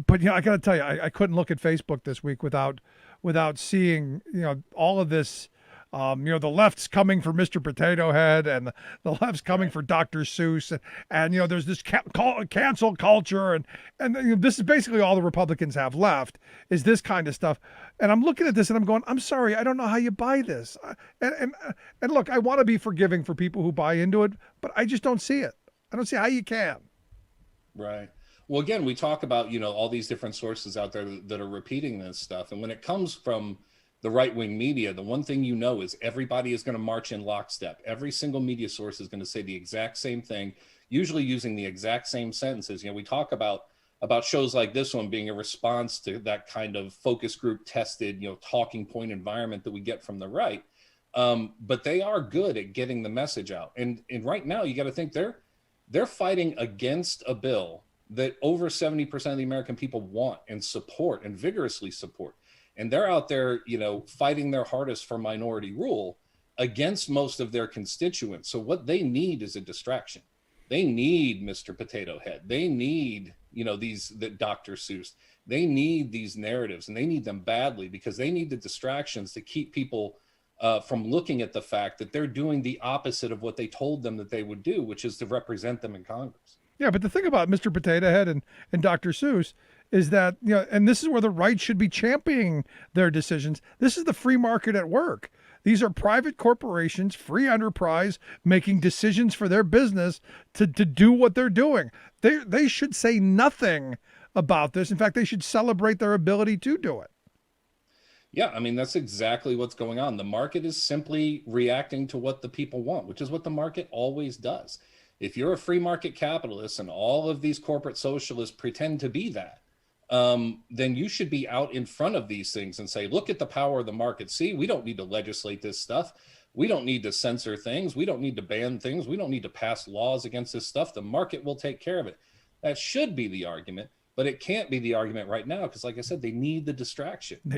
But I got to tell you, I couldn't look at Facebook this week without seeing all of this. The left's coming for Mr. Potato Head, and the left's coming Right. for Dr. Seuss, and there's this cancel culture, and this is basically all the Republicans have left is this kind of stuff. And I'm looking at this and I'm going, I'm sorry, I don't know how you buy this. And look, I want to be forgiving for people who buy into it, but I just don't see it. I don't see how you can. Right. Well, again, we talk about, all these different sources out there that are repeating this stuff. And when it comes from the right wing media, the one thing is everybody is going to march in lockstep. Every single media source is going to say the exact same thing, usually using the exact same sentences. We talk about shows like this one being a response to that kind of focus group tested, talking point environment that we get from the right. But they are good at getting the message out. And right now, you got to think they're fighting against a bill that over 70% of the American people want and support and vigorously support. And they're out there, fighting their hardest for minority rule against most of their constituents. So what they need is a distraction. They need Mr. Potato Head. They need, the Dr. Seuss. They need these narratives, and they need them badly because they need the distractions to keep people from looking at the fact that they're doing the opposite of what they told them that they would do, which is to represent them in Congress. Yeah, but the thing about Mr. Potato Head and Dr. Seuss is that, and this is where the right should be championing their decisions. This is the free market at work. These are private corporations, free enterprise, making decisions for their business to do what they're doing. They should say nothing about this. In fact, they should celebrate their ability to do it. Yeah, I mean, that's exactly what's going on. The market is simply reacting to what the people want, which is what the market always does. If you're a free market capitalist and all of these corporate socialists pretend to be that, then you should be out in front of these things and say, look at the power of the market. See, we don't need to legislate this stuff. We don't need to censor things. We don't need to ban things. We don't need to pass laws against this stuff. The market will take care of it. That should be the argument, but it can't be the argument right now because, like I said, they need the distraction.